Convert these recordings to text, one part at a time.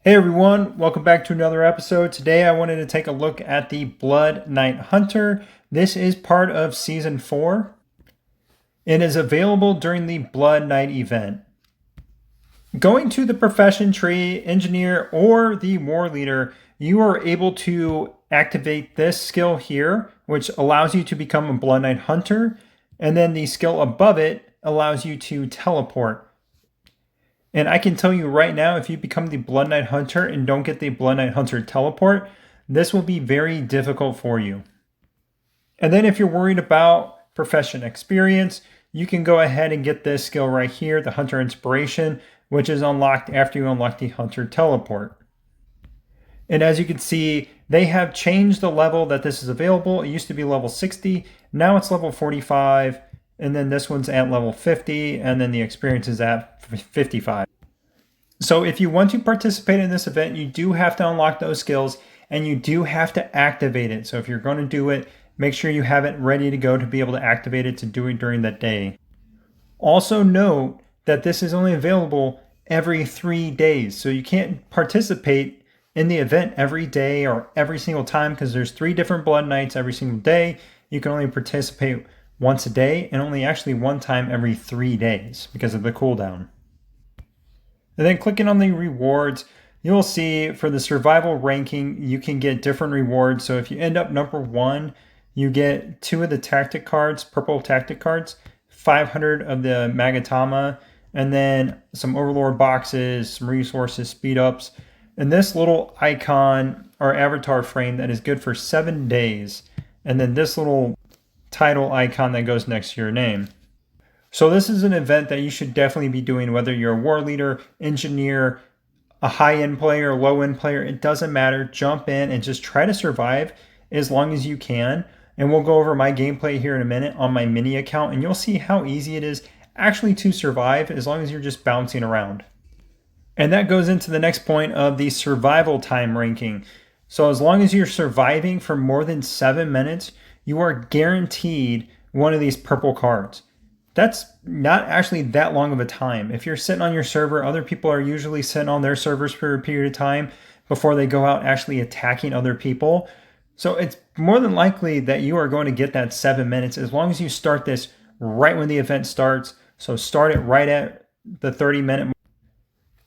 Hey everyone, welcome back to another episode. Today I wanted to take a look at the Blood Knight Hunter. This is part of Season 4. It is available during the Blood Knight event. Going to the Profession Tree, Engineer, or the War Leader, you are able to activate this skill here, which allows you to become a Blood Knight Hunter, and then the skill above it allows you to teleport. And I can tell you right now, if you become the Blood Knight Hunter and don't get the Blood Knight Hunter teleport, this will be very difficult for you. And then if you're worried about profession experience, you can go ahead and get this skill right here, the Hunter Inspiration, which is unlocked after you unlock the Hunter Teleport. And as you can see, they have changed the level that this is available. It used to be level 60, now it's level 45, and then this one's at level 50, and then the experience is at 55. So if you want to participate in this event, you do have to unlock those skills and you do have to activate it. So if you're going to do it, make sure you have it ready to go to be able to activate it to do it during that day. Also note that this is only available every 3 days. So you can't participate in the event every day or every single time because there's 3 different Blood Knights every single day. You can only participate once a day and only actually one time every 3 days because of the cooldown. And then clicking on the rewards, you'll see for the survival ranking, you can get different rewards. So if you end up number 1, you get 2 of the tactic cards, purple tactic cards, 500 of the Magatama, and then some Overlord boxes, some resources, speed ups, and this little icon or avatar frame that is good for 7 days. And then this little title icon that goes next to your name. So this is an event that you should definitely be doing, whether you're a war leader, engineer, a high-end player, low-end player, it doesn't matter. Jump in and just try to survive as long as you can. And we'll go over my gameplay here in a minute on my mini account, and you'll see how easy it is actually to survive as long as you're just bouncing around. And that goes into the next point of the survival time ranking. So as long as you're surviving for more than 7 minutes, you are guaranteed one of these purple cards. That's not actually that long of a time. If you're sitting on your server, other people are usually sitting on their servers for a period of time before they go out actually attacking other people. So it's more than likely that you are going to get that 7 minutes as long as you start this right when the event starts. So start it right at the 30-minute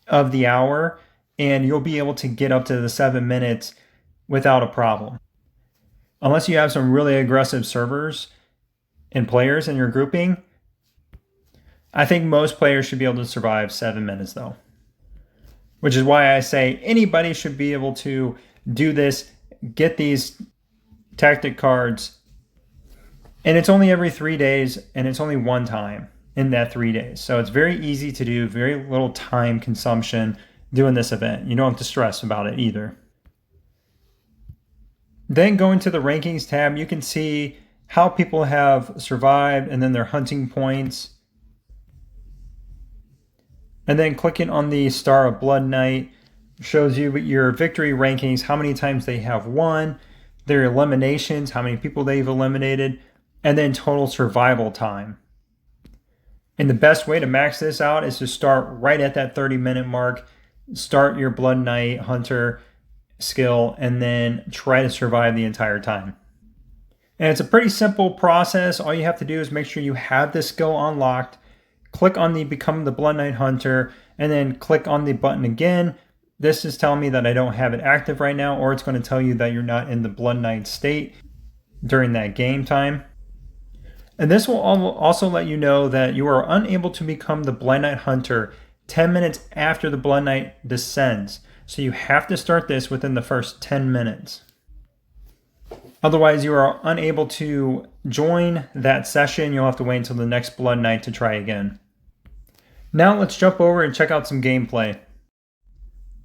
of the hour, and you'll be able to get up to the 7 minutes without a problem. Unless you have some really aggressive servers and players in your grouping, I think most players should be able to survive 7 minutes though. Which is why I say anybody should be able to do this, get these tactic cards, and it's only every 3 days, and it's only one time in that 3 days. So it's very easy to do, very little time consumption doing this event. You don't have to stress about it either. Then going to the rankings tab, you can see how people have survived and then their hunting points. And then clicking on the Star of Blood Knight shows you your victory rankings, how many times they have won, their eliminations, how many people they've eliminated, and then total survival time. And the best way to max this out is to start right at that 30-minute mark, start your Blood Knight Hunter skill, and then try to survive the entire time. And it's a pretty simple process. All you have to do is make sure you have this skill unlocked, click on the Become the Blood Knight Hunter, and then click on the button again. This is telling me that I don't have it active right now, or it's going to tell you that you're not in the Blood Knight state during that game time. And this will also let you know that you are unable to become the Blood Knight Hunter 10 minutes after the Blood Knight descends. So you have to start this within the first 10 minutes. Otherwise, you are unable to join that session. You'll have to wait until the next Blood Knight to try again. Now let's jump over and check out some gameplay.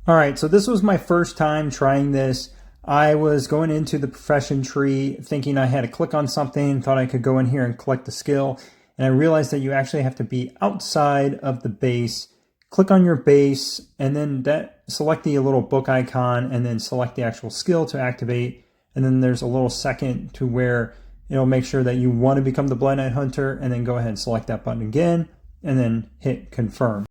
Alright, so this was my first time trying this. I was going into the profession tree thinking I had to click on something, thought I could go in here and collect the skill, and I realized that you actually have to be outside of the base. Click on your base, and then select the little book icon, and then select the actual skill to activate. And then there's a little second to where it'll make sure that you want to become the Blood Knight Hunter, and then go ahead and select that button again, and then hit confirm.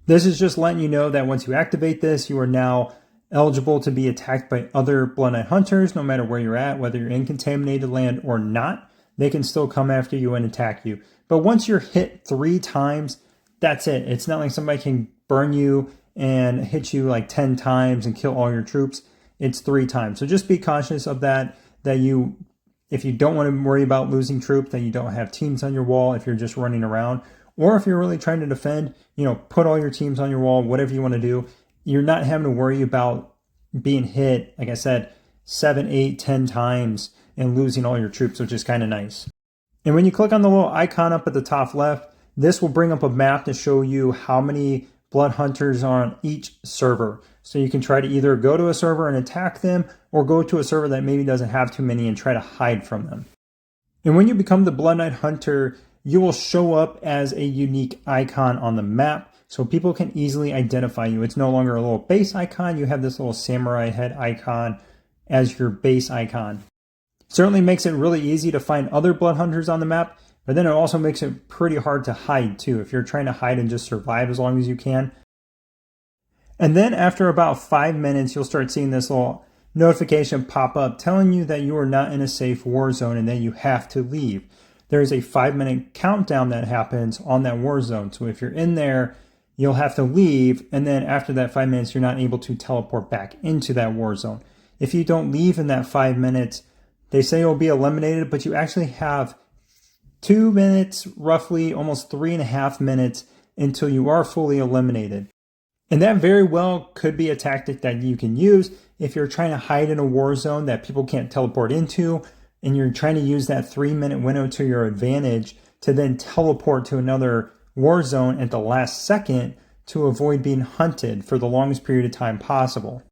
This is just letting you know that once you activate this, you are now eligible to be attacked by other Blood Knight Hunters, no matter where you're at, whether you're in contaminated land or not. They can still come after you and attack you. But once you're hit 3 times, that's it. It's not like somebody can burn you and hit you like 10 times and kill all your troops. It's 3 times. So just be cautious of that if you don't want to worry about losing troops, that you don't have teams on your wall if you're just running around. Or if you're really trying to defend, put all your teams on your wall, whatever you want to do. You're not having to worry about being hit, like I said, 7, 8, 10 times and losing all your troops, which is kind of nice. And when you click on the little icon up at the top left, this will bring up a map to show you how many Blood Hunters are on each server. So you can try to either go to a server and attack them, or go to a server that maybe doesn't have too many and try to hide from them. And when you become the Blood Knight Hunter, you will show up as a unique icon on the map, so people can easily identify you. It's no longer a little base icon. You have this little samurai head icon as your base icon. Certainly makes it really easy to find other Blood Hunters on the map, but then it also makes it pretty hard to hide too, if you're trying to hide and just survive as long as you can. And then after about 5 minutes, you'll start seeing this little notification pop up telling you that you are not in a safe war zone and that you have to leave. There's a 5-minute countdown that happens on that war zone. So if you're in there, you'll have to leave. And then after that 5 minutes, you're not able to teleport back into that war zone. If you don't leave in that 5 minutes, they say you'll be eliminated, but you actually have 2 minutes, roughly almost 3.5 minutes until you are fully eliminated. And that very well could be a tactic that you can use if you're trying to hide in a war zone that people can't teleport into, and you're trying to use that 3-minute window to your advantage to then teleport to another war zone at the last second to avoid being hunted for the longest period of time possible.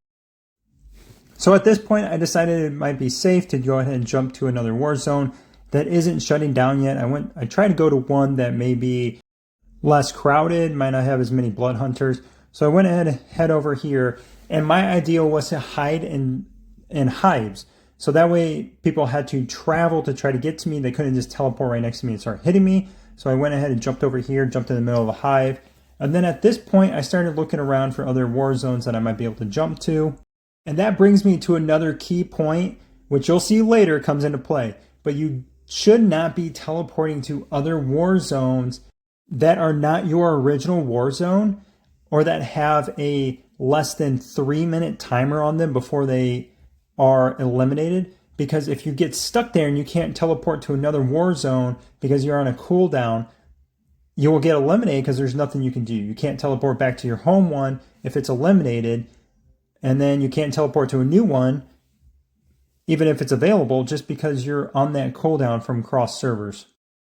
So at this point, I decided it might be safe to go ahead and jump to another war zone that isn't shutting down yet. I tried to go to one that may be less crowded, might not have as many Blood Hunters. So I went ahead and head over here, and my idea was to hide in hives. So that way people had to travel to try to get to me. They couldn't just teleport right next to me and start hitting me. So I went ahead and jumped over here, jumped in the middle of a hive. And then at this point, I started looking around for other war zones that I might be able to jump to. And that brings me to another key point, which you'll see later comes into play. But you should not be teleporting to other war zones that are not your original war zone, or that have a less than 3-minute timer on them before they are eliminated. Because if you get stuck there and you can't teleport to another war zone because you're on a cooldown, you will get eliminated because there's nothing you can do. You can't teleport back to your home one if it's eliminated, and then you can't teleport to a new one even if it's available, just because you're on that cooldown from cross servers.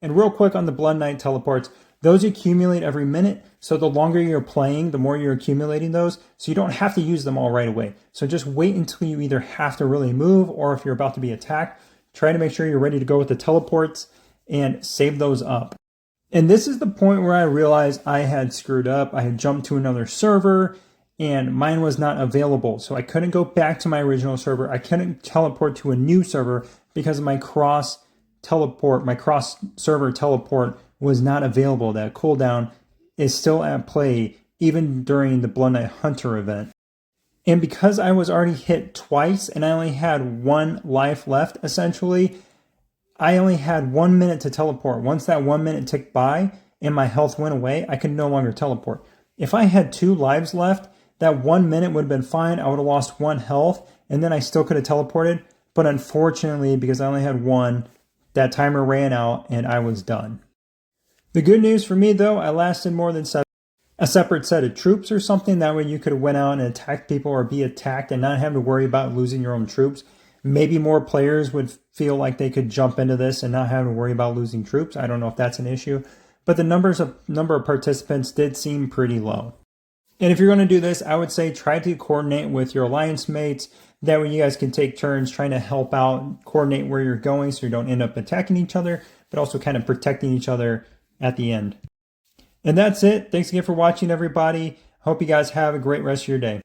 And real quick on the Blood Knight teleports, those accumulate every minute, so the longer you're playing, the more you're accumulating those, so you don't have to use them all right away. So just wait until you either have to really move, or if you're about to be attacked, try to make sure you're ready to go with the teleports and save those up. And this is the point where I realized I had screwed up. I had jumped to another server, and mine was not available. So I couldn't go back to my original server. I couldn't teleport to a new server because my cross server teleport was not available. That cooldown is still at play even during the Blood Knight Hunter event. And because I was already hit twice and I only had 1 life left, essentially, I only had 1 minute to teleport. Once that 1 minute ticked by and my health went away, I could no longer teleport. If I had 2 lives left, that 1 minute would have been fine. I would have lost 1 health and then I still could have teleported. But unfortunately, because I only had 1, that timer ran out and I was done. The good news for me, though, I lasted more than a separate set of troops or something. That way you could have went out and attacked people or be attacked and not have to worry about losing your own troops. Maybe more players would feel like they could jump into this and not have to worry about losing troops. I don't know if that's an issue. But the number of participants did seem pretty low. And if you're going to do this, I would say try to coordinate with your alliance mates. That way you guys can take turns trying to help out, coordinate where you're going so you don't end up attacking each other, but also kind of protecting each other at the end. And that's it. Thanks again for watching, everybody. Hope you guys have a great rest of your day.